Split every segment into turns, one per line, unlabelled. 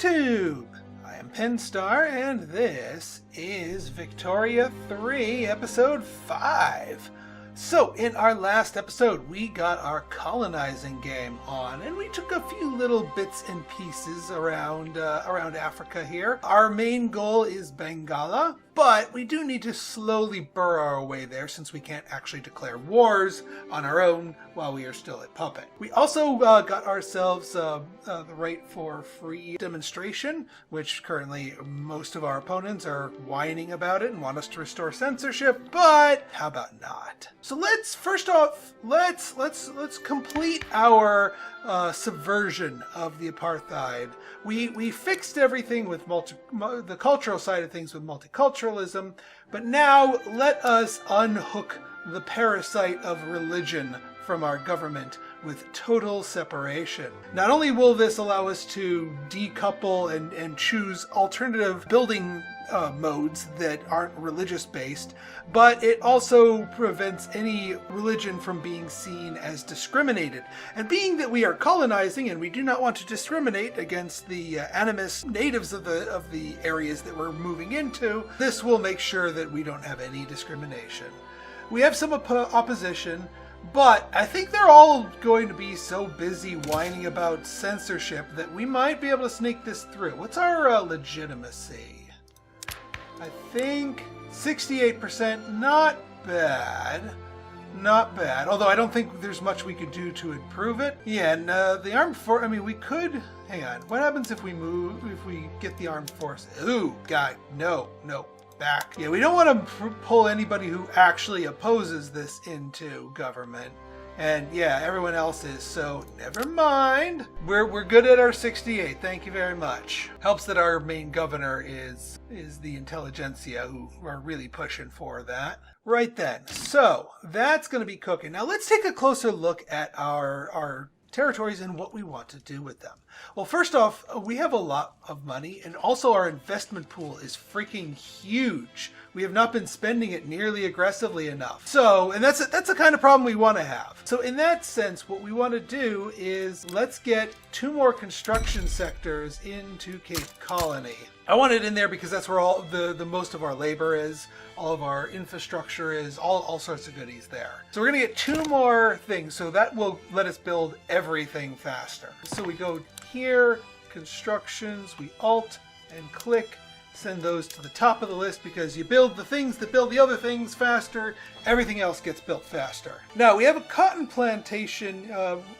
YouTube! I am Pinstar, and this is Victoria 3, Episode 5. So, in our last episode, we got our colonizing game on, and we took a few little bits and pieces around Africa here. Our main goal is Bengala, but we do need to slowly burrow our way there since we can't actually declare wars on our own while we are still at Puppet. We also got ourselves the right for free demonstration, which currently most of our opponents are whining about it and want us to restore censorship, but how about not? So let's complete our subversion of the apartheid. We fixed everything with the cultural side of things with multiculturalism, but now let us unhook the parasite of religion from our government with total separation. Not only will this allow us to decouple and choose alternative building modes that aren't religious based, but it also prevents any religion from being seen as discriminated. And being that we are colonizing and we do not want to discriminate against the animist natives of the areas that we're moving into, this will make sure that we don't have any discrimination. We have some opposition, but I think they're all going to be so busy whining about censorship that we might be able to sneak this through. What's our legitimacy? I think 68%, not bad. Not bad. Although I don't think there's much we could do to improve it. Yeah, and the armed force, I mean, we could, hang on. What happens if we get the armed force? Ooh, God, no. Back. Yeah, we don't want to pull anybody who actually opposes this into government. And yeah, everyone else is, so never mind. We're good at our 68. Thank you very much. Helps that our main governor is the intelligentsia who are really pushing for that. Right then. So that's going to be cooking. Now let's take a closer look at our territories and what we want to do with them. Well, first off, we have a lot of money, and also our investment pool is freaking huge. We have not been spending it nearly aggressively enough. So, and that's the kind of problem we want to have. So in that sense, what we want to do is let's get 2 more construction sectors into Cape Colony. I want it in there because that's where all the most of our labor is, all of our infrastructure is, all sorts of goodies there. So we're going to get 2 more things, so that will let us build everything faster. So we go here, constructions, we alt and click, send those to the top of the list because you build the things that build the other things faster, everything else gets built faster. Now we have a cotton plantation.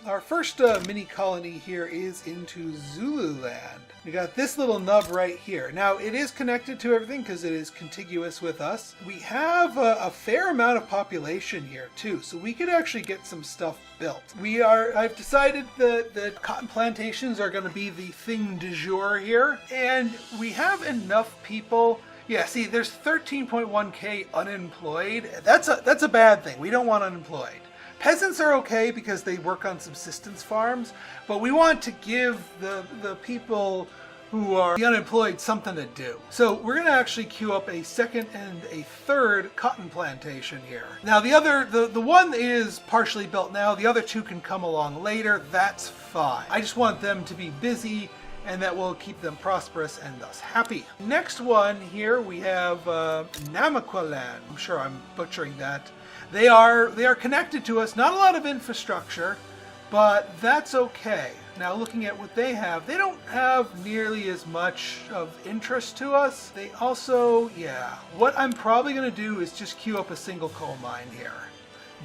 Our first mini colony here is into Zululand. We got this little nub right here. Now it is connected to everything because it is contiguous with us. We have a fair amount of population here too, so we could actually get some stuff built. I've decided that cotton plantations are going to be the thing du jour here, and we have enough people. Yeah, see, there's 13.1k unemployed. That's a bad thing. We don't want unemployed. Peasants are okay because they work on subsistence farms, but we want to give the people who are unemployed something to do. So we're going to actually queue up a second and a third cotton plantation here. Now the one is partially built now. The other 2 can come along later. That's fine. I just want them to be busy, and that will keep them prosperous and thus happy. Next one here we have Namaqualand. I'm sure I'm butchering that. They are connected to us. Not a lot of infrastructure, but that's okay. Now looking at what they don't have nearly as much of interest to us. They also, yeah, what I'm probably going to do is just queue up a single coal mine here.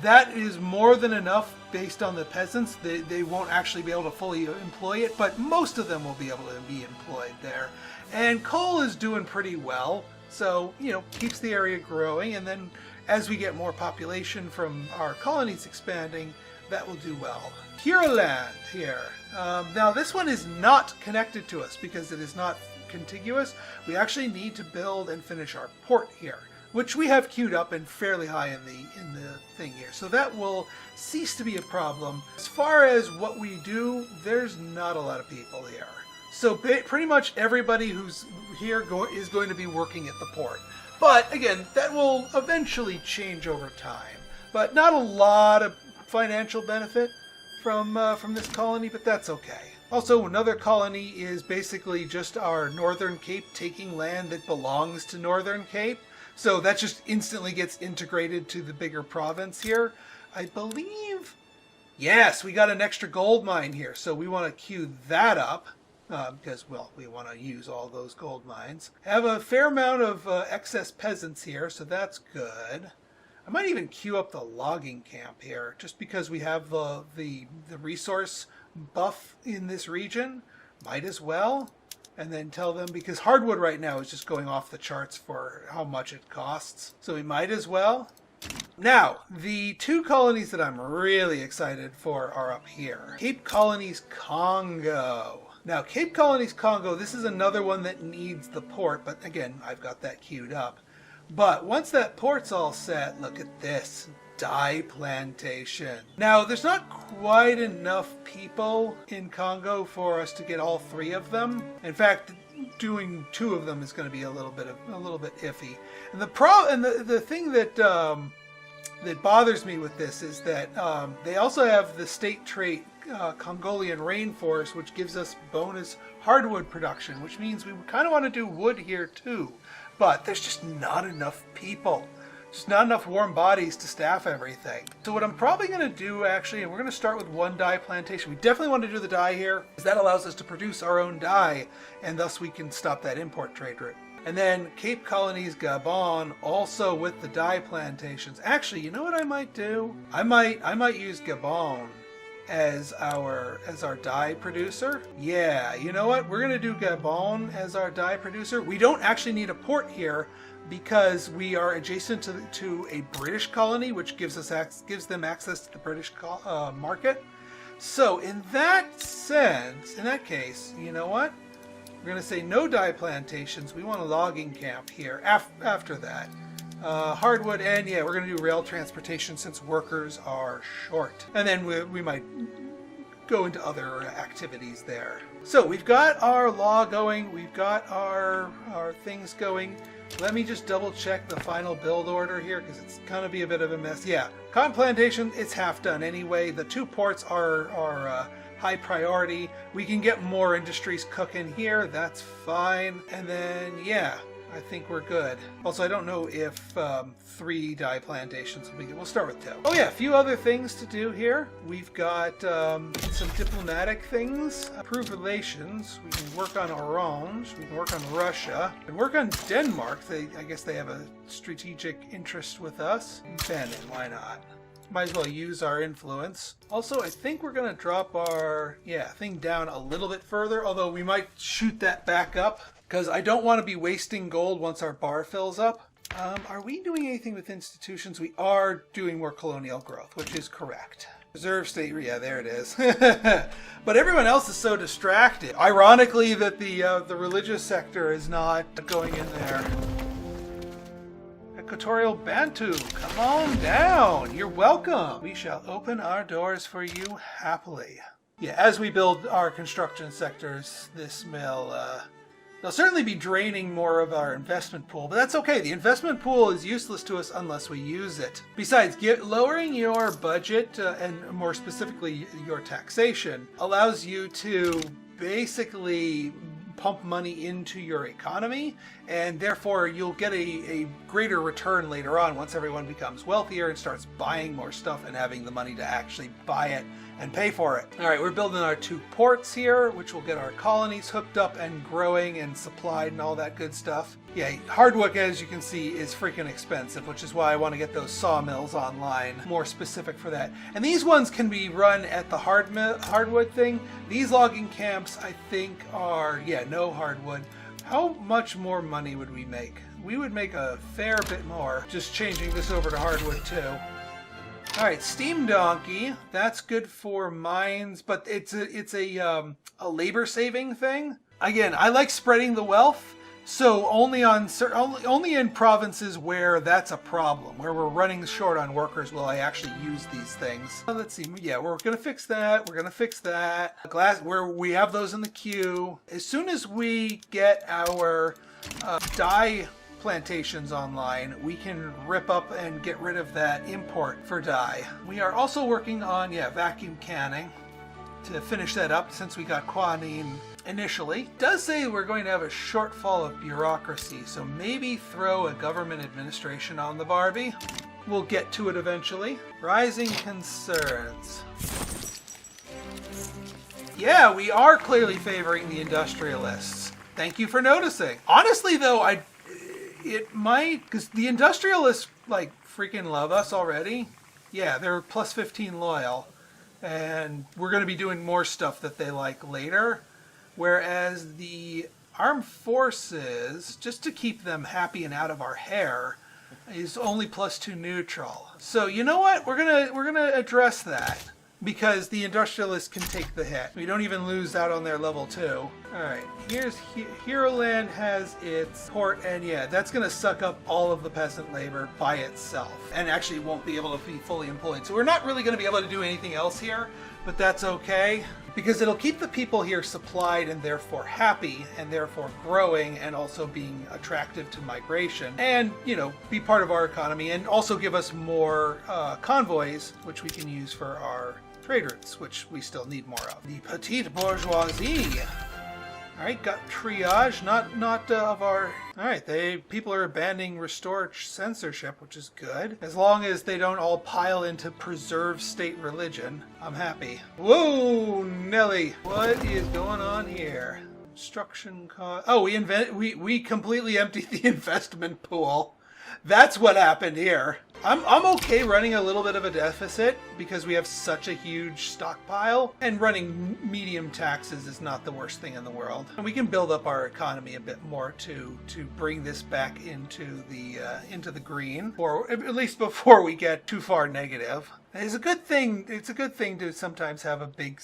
That is more than enough based on the peasants. They won't actually be able to fully employ it, but most of them will be able to be employed there. And coal is doing pretty well, so, you know, keeps the area growing, and then as we get more population from our colonies expanding, that will do well. Huroland here. Now this one is not connected to us because it is not contiguous. We actually need to build and finish our port here, which we have queued up and fairly high in the thing here. So that will cease to be a problem. As far as what we do, there's not a lot of people here. So pretty much everybody who's here is going to be working at the port. But again, that will eventually change over time. But not a lot of financial benefit from this colony, but that's okay. Also, another colony is basically just our Northern Cape taking land that belongs to Northern Cape. So that just instantly gets integrated to the bigger province here. I believe, yes, we got an extra gold mine here. So we want to queue that up because, well, we want to use all those gold mines. Have a fair amount of excess peasants here, so that's good. I might even queue up the logging camp here just because we have the resource buff in this region. Might as well. And then tell them, because hardwood right now is just going off the charts for how much it costs. So we might as well. Now, the two colonies that I'm really excited for are up here. Cape Colonies Congo. Now, Cape Colonies Congo, this is another one that needs the port. But again, I've got that queued up. But once that port's all set, look at this. Dye plantation. Now, there's not quite enough people in Congo for us to get all three of them. In fact, doing two of them is going to be a little bit iffy. And the thing that that bothers me with this is that they also have the state trait Congolian rainforest, which gives us bonus hardwood production, which means we kind of want to do wood here too. But there's just not enough people. Just not enough warm bodies to staff everything. So what I'm probably going to do, actually, and we're going to start with one dye plantation. We definitely want to do the dye here, because that allows us to produce our own dye, and thus we can stop that import trade route. And then Cape Colonies Gabon, also with the dye plantations. Actually, you know what I might do? I might use Gabon as our dye producer. Yeah, you know what? We're going to do Gabon as our dye producer. We don't actually need a port here, because we are adjacent to a British colony, which gives them access to the British market. So in that case, you know what? We're going to say no dye plantations. We want a logging camp here after that. Hardwood, and yeah, we're going to do rail transportation since workers are short. And then we might go into other activities there. So we've got our law going. We've got our things going. Let me just double check the final build order here because it's going to be a bit of a mess. Yeah, cotton plantation, it's half done anyway. The two ports are high priority. We can get more industries cooking here. That's fine. And then, yeah, I think we're good. Also, I don't know if 3 dye plantations will be good. We'll start with 2. Oh yeah, a few other things to do here. We've got some diplomatic things. Improve relations. We can work on Orange. We can work on Russia. We can work on Denmark. I guess they have a strategic interest with us. Benin, why not? Might as well use our influence. Also, I think we're going to drop our thing down a little bit further, although we might shoot that back up because I don't want to be wasting gold once our bar fills up. Are we doing anything with institutions? We are doing more colonial growth, which is correct. Reserve state, yeah, there it is. But everyone else is so distracted. Ironically, that the religious sector is not going in there. Equatorial Bantu, come on down. You're welcome. We shall open our doors for you happily. Yeah, as we build our construction sectors, this mill, they'll certainly be draining more of our investment pool, but that's okay. The investment pool is useless to us unless we use it. Besides, lowering your budget, and more specifically your taxation, allows you to basically pump money into your economy, and therefore you'll get a greater return later on once everyone becomes wealthier and starts buying more stuff and having the money to actually buy it and pay for it. All right, we're building our 2 ports here, which will get our colonies hooked up and growing and supplied and all that good stuff. Yeah, hardwood, as you can see, is freaking expensive, which is why I want to get those sawmills online, more specific for that. And these ones can be run at the hardwood thing. These logging camps, I think, are, no hardwood. How much more money would we make? We would make a fair bit more just changing this over to hardwood too. All right, steam donkey. That's good for mines, but it's a labor-saving thing. Again, I like spreading the wealth, so only in provinces where that's a problem, where we're running short on workers, will I actually use these things. Let's see. Yeah, we're gonna fix that. We're gonna fix that. Glass, where we have those in the queue. As soon as we get our dye plantations online, we can rip up and get rid of that import for dye. We are also working on vacuum canning to finish that up since we got quinine initially. It does say we're going to have a shortfall of bureaucracy, so maybe throw a government administration on the Barbie. We'll get to it eventually. Rising concerns. Yeah, we are clearly favoring the industrialists. Thank you for noticing. Honestly, though, it might, because the industrialists like freaking love us already. Yeah, they're plus 15 loyal, and we're going to be doing more stuff that they like later. Whereas the armed forces, just to keep them happy and out of our hair, is only plus 2 neutral. So you know what? We're gonna address that, because the industrialists can take the hit. We don't even lose out on their level 2. All right, Hero Land has its port, and yeah, that's going to suck up all of the peasant labor by itself, and actually won't be able to be fully employed. So we're not really going to be able to do anything else here, but that's okay, because it'll keep the people here supplied and therefore happy, and therefore growing, and also being attractive to migration, and, you know, be part of our economy, and also give us more convoys, which we can use for our trade routes, which we still need more of. The petite bourgeoisie. All right, got triage, not of our. All right, people are abandoning restored censorship, which is good. As long as they don't all pile into preserved state religion, I'm happy. Whoa, Nelly, what is going on here? Construction cost. Oh, we completely emptied the investment pool. That's what happened here. I'm okay running a little bit of a deficit because we have such a huge stockpile, and running medium taxes is not the worst thing in the world. And we can build up our economy a bit more to bring this back into the green, or at least before we get too far negative. It's a good thing. It's a good thing to sometimes have a big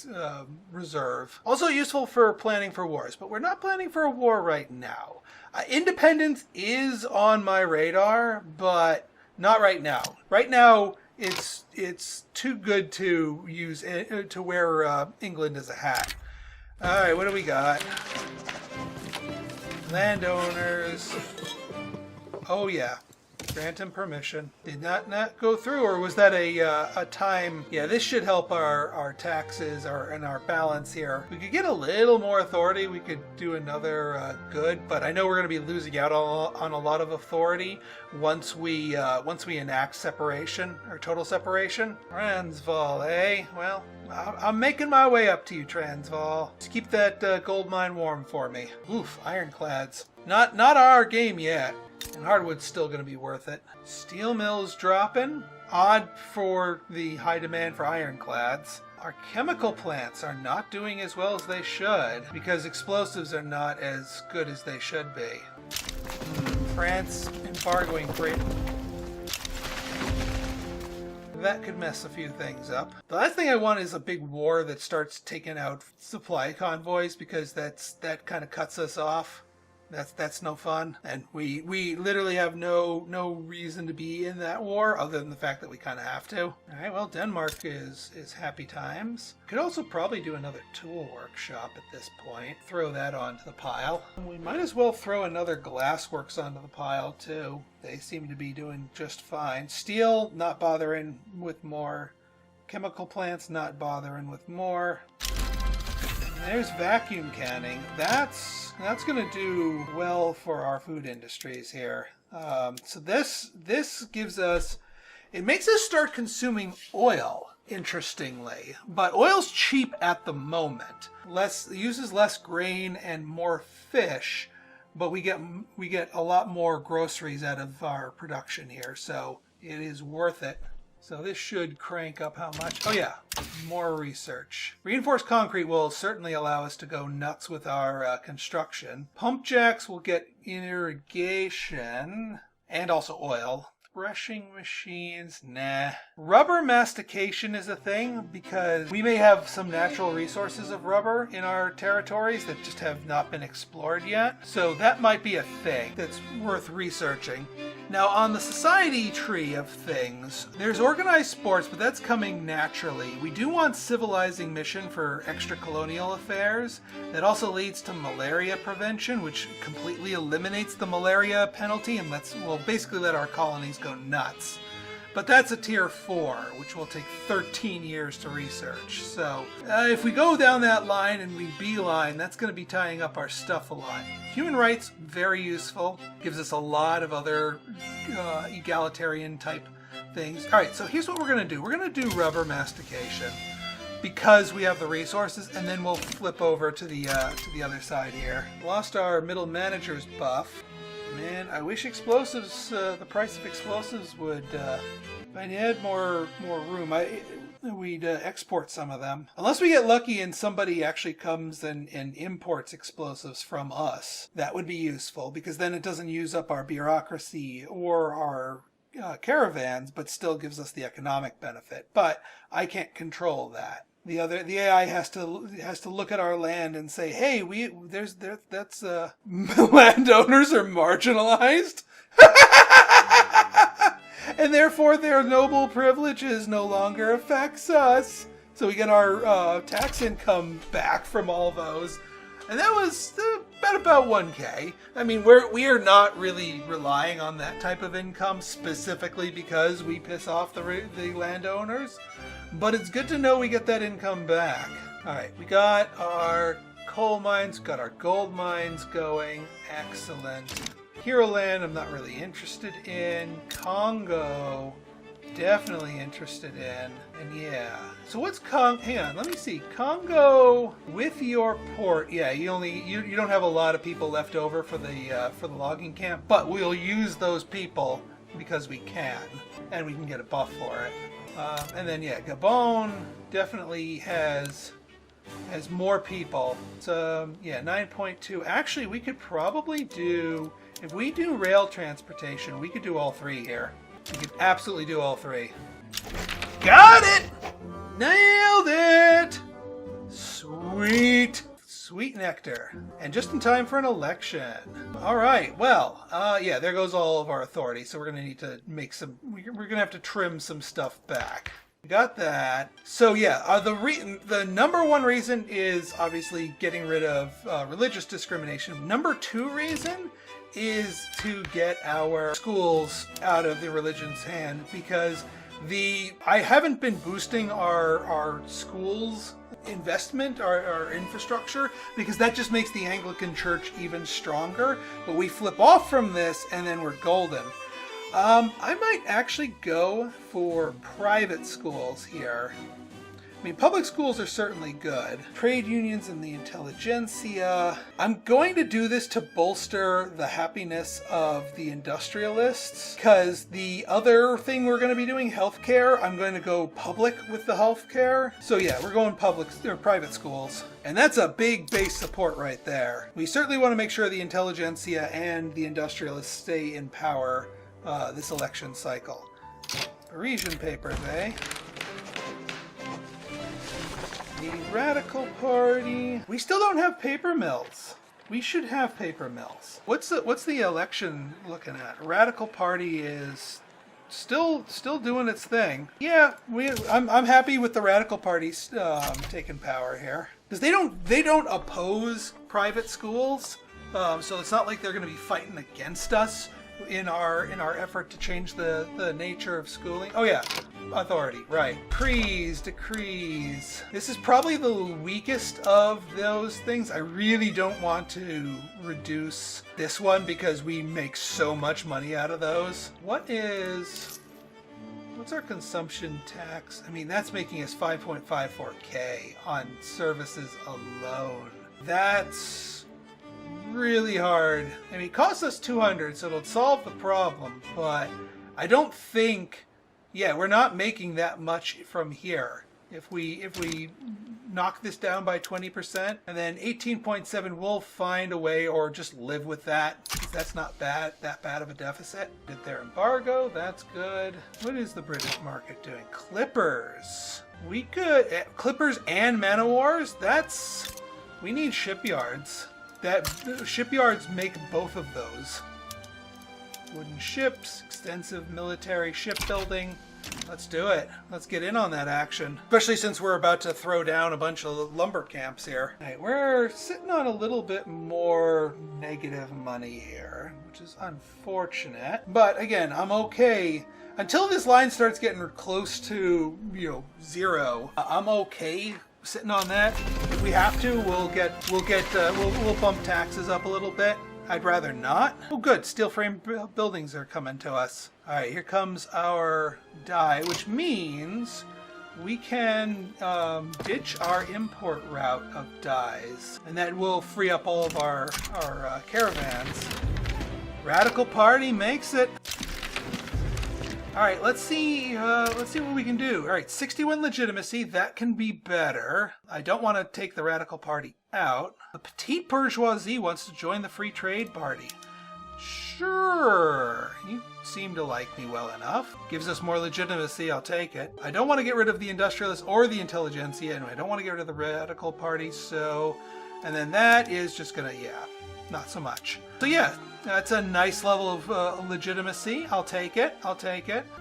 reserve. Also useful for planning for wars, but we're not planning for a war right now. Independence is on my radar, but not right now. Right now, it's too good to use to wear England as a hat. All right, what do we got? Landowners. Oh yeah. Grant him permission. Did not go through, or was that a time? Yeah, this should help our taxes and our balance here. We could get a little more authority. We could do another good, but I know we're going to be losing out on a lot of authority once we enact separation, or total separation. Transvaal, eh? Well, I'm making my way up to you, Transvaal. Just keep that gold mine warm for me. Oof, ironclads. Not our game yet. And hardwood's still going to be worth it. Steel mills dropping. Odd for the high demand for ironclads. Our chemical plants are not doing as well as they should, because explosives are not as good as they should be. France embargoing Britain. That could mess a few things up. The last thing I want is a big war that starts taking out supply convoys, because that kind of cuts us off. That's no fun, and we literally have no reason to be in that war other than the fact that we kind of have to. All right, well, Denmark is happy times. Could also probably do another tool workshop at this point. Throw that onto the pile. We might as well throw another glassworks onto the pile too. They seem to be doing just fine. Steel, not bothering with more. Chemical plants, not bothering with more. And there's vacuum canning. That's going to do well for our food industries here. So this gives us, it makes us start consuming oil, interestingly. But oil's cheap at the moment. Uses less grain and more fish, but we get a lot more groceries out of our production here, so it is worth it. So this should crank up how much? Oh yeah, more research. Reinforced concrete will certainly allow us to go nuts with our construction. Pump jacks will get irrigation and also oil. Threshing machines, nah. Rubber mastication is a thing because we may have some natural resources of rubber in our territories that just have not been explored yet. So that might be a thing that's worth researching. Now, on the society tree of things, there's organized sports, but that's coming naturally. We do want civilizing mission for extra colonial affairs. That also leads to malaria prevention, which completely eliminates the malaria penalty and basically let our colonies go nuts. But that's a tier 4, which will take 13 years to research. So if we go down that line and we beeline, that's going to be tying up our stuff a lot. Human rights, very useful. Gives us a lot of other egalitarian type things. All right, so here's what we're going to do. We're going to do rubber mastication because we have the resources, and then we'll flip over to the other side here. Lost our middle manager's buff. Man, I wish explosives, the price of explosives would, if I had more room, we'd export some of them. Unless we get lucky and somebody actually comes and imports explosives from us. That would be useful, because then it doesn't use up our bureaucracy or our caravans, but still gives us the economic benefit. But I can't control that. The AI has to look at our land and say, hey, that's landowners are marginalized, and therefore their noble privileges no longer affects us. So we get our tax income back from all those, and that was about 1K. I mean, we are not really relying on that type of income specifically because we piss off the landowners. But it's good to know we get that income back. All right, we got our coal mines, got our gold mines going. Excellent. Hero Land, I'm not really interested in. Congo, definitely interested in. And yeah. So what's hang on, let me see. Congo with your port. Yeah, you don't have a lot of people left over for the logging camp, but we'll use those people because we can, and we can get a buff for it. And then yeah, Gabon definitely has more people. So yeah, 9.2. Actually, we could probably do, if we do rail transportation, we could do all 3 here. We could absolutely do all 3. Got it! Nailed it! Sweet! Sweet nectar. And just in time for an election. All right, well, yeah, there goes all of our authority. So we're going to need to make we're going to have to trim some stuff back. Got that. So yeah, the number 1 reason is obviously getting rid of religious discrimination. Number 2 reason is to get our schools out of the religion's hand, because I haven't been boosting our schools investment, our infrastructure, because that just makes the Anglican Church even stronger. But we flip off from this and then we're golden. I might actually go for private schools here. I mean, public schools are certainly good. Trade unions and the intelligentsia. I'm going to do this to bolster the happiness of the industrialists, because the other thing we're going to be doing, healthcare, I'm going to go public with the healthcare. So yeah, we're going public or private schools. And that's a big base support right there. We certainly want to make sure the intelligentsia and the industrialists stay in power this election cycle. Parisian papers, eh? The Radical Party. We still don't have paper mills. We should have paper mills. What's the election looking at? Radical Party is still doing its thing. Yeah, I'm happy with the Radical Party taking power here, because they don't oppose private schools. So it's not like they're going to be fighting against us in our effort to change the nature of schooling. Oh yeah, authority, right. Decrees. This is probably the weakest of those things. I really don't want to reduce this one because we make so much money out of those. What's our consumption tax? I mean, that's making us 5.54K on services alone. That's really hard. I mean, it costs us 200, so it'll solve the problem, but I don't think, yeah, we're not making that much from here. If we knock this down by 20%, and then 18.7, we'll find a way, or just live with that. That's not that bad of a deficit. Did their embargo, that's good. What is the British market doing? Clippers. We could, Clippers and man o' wars, we need shipyards. Shipyards make both of those. Wooden ships, extensive military shipbuilding. Let's do it. Let's get in on that action. Especially since we're about to throw down a bunch of lumber camps here. All right, we're sitting on a little bit more negative money here, which is unfortunate. But again, I'm okay. Until this line starts getting close to, 0, I'm okay sitting on that. If we have to, we'll bump taxes up a little bit. I'd rather not. Oh, good. Steel frame buildings are coming to us. All right, here comes our die, which means we can ditch our import route of dies, and that will free up all of our caravans. Radical Party makes it. All right, let's see what we can do. All right, 61 legitimacy, that can be better. I don't want to take the Radical Party out. The petite bourgeoisie wants to join the free trade party. Sure, you seem to like me well enough. Gives us more legitimacy, I'll take it. I don't want to get rid of the industrialists or the intelligentsia, and I don't want to get rid of the Radical Party, so... And then that is just gonna, not so much. So yeah, that's a nice level of legitimacy. I'll take it.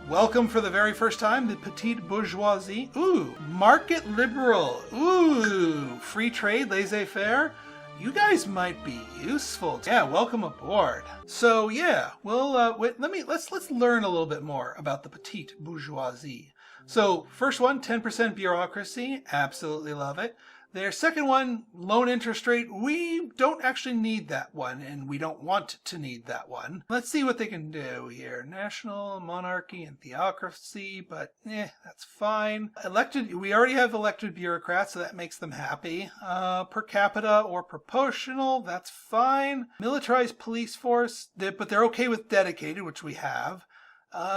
Welcome for the very first time, the petite bourgeoisie. Ooh, market liberal. Ooh, free trade, laissez-faire. You guys might be useful. Yeah, welcome aboard. So yeah, let's learn a little bit more about the petite bourgeoisie. So first one, 10% bureaucracy. Absolutely love it. Their second one, loan interest rate, we don't actually need that one, and we don't want to need that one. Let's see what they can do here. National, monarchy, and theocracy, but that's fine. Elected, we already have elected bureaucrats, so that makes them happy. Per capita or proportional, that's fine. Militarized police force, but they're okay with dedicated, which we have.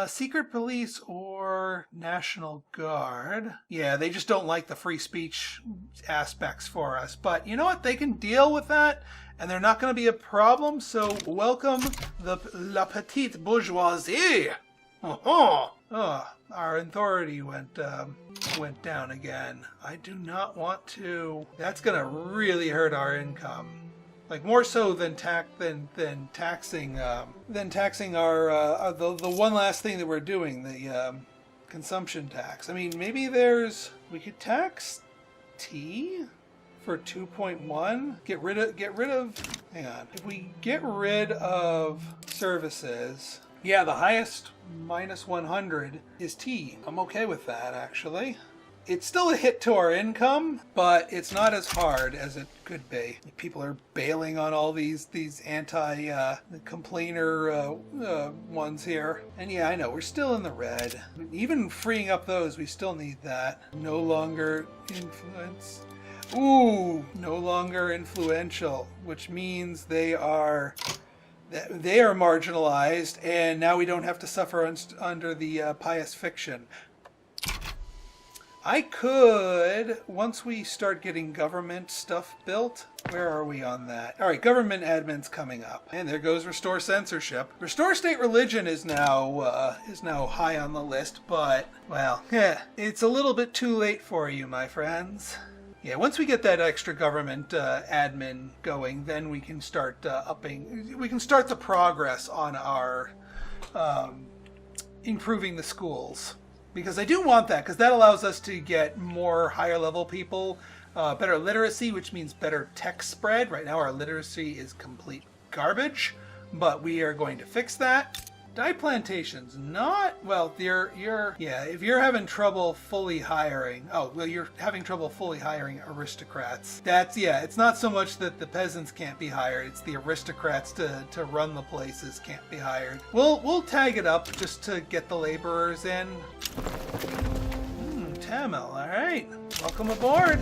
Secret police or National Guard. Yeah, they just don't like the free speech aspects for us. But you know what? They can deal with that, and they're not going to be a problem. So welcome la petite bourgeoisie. Oh, our authority went down again. I do not want to. That's going to really hurt our income. Like more so than taxing our the one last thing that we're doing, the consumption tax. I mean, maybe we could tax tea for 2.1. Get rid of. Hang on. If we get rid of services, yeah, the highest minus 100 is tea. I'm okay with that actually. It's still a hit to our income, but it's not as hard as it could be. People are bailing on all these anti-complainer ones here. And yeah, I know, we're still in the red. Even freeing up those, we still need that. No longer influence. Ooh, no longer influential, which means they are marginalized, and now we don't have to suffer under the pious fiction. I could, once we start getting government stuff built, where are we on that? All right, government admin's coming up. And there goes restore censorship. Restore state religion is now high on the list, but, well, it's a little bit too late for you, my friends. Yeah, once we get that extra government admin going, then we can start we can start the progress on our improving the schools. Because I do want that, because that allows us to get more higher level people, better literacy, which means better tech spread. Right now our literacy is complete garbage, but we are going to fix that. Dye plantations, if you're having trouble fully hiring, you're having trouble fully hiring aristocrats. It's not so much that the peasants can't be hired, it's the aristocrats to run the places can't be hired. We'll tag it up just to get the laborers in. Tamil, all right, welcome aboard.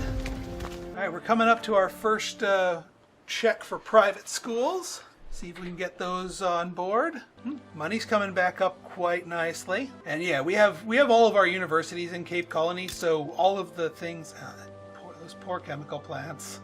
All right, we're coming up to our first check for private schools. See if we can get those on board. Money's coming back up quite nicely. And yeah, we have all of our universities in Cape Colony, so all of the things, those poor chemical plants.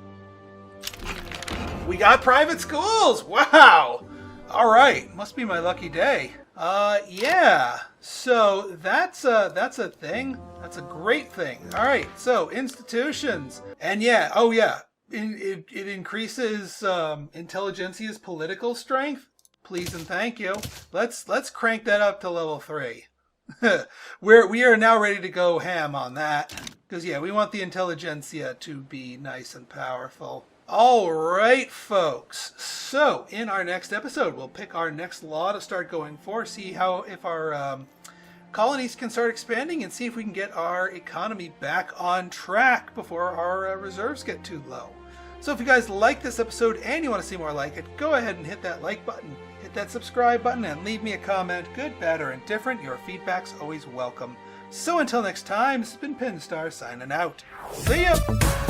We got private schools! Wow! All right, must be my lucky day. Yeah, so that's a thing. That's a great thing. All right, so institutions. And yeah, It increases intelligentsia's political strength. Please and thank you. Let's crank that up to level 3. We are now ready to go ham on that. Because yeah, we want the intelligentsia to be nice and powerful. All right, folks. So in our next episode, we'll pick our next law to start going for. See if our colonies can start expanding and see if we can get our economy back on track before our reserves get too low. So if you guys like this episode and you want to see more like it, go ahead and hit that like button, hit that subscribe button, and leave me a comment. Good, bad, or indifferent, your feedback's always welcome. So until next time, this has been Pinstar signing out. See ya!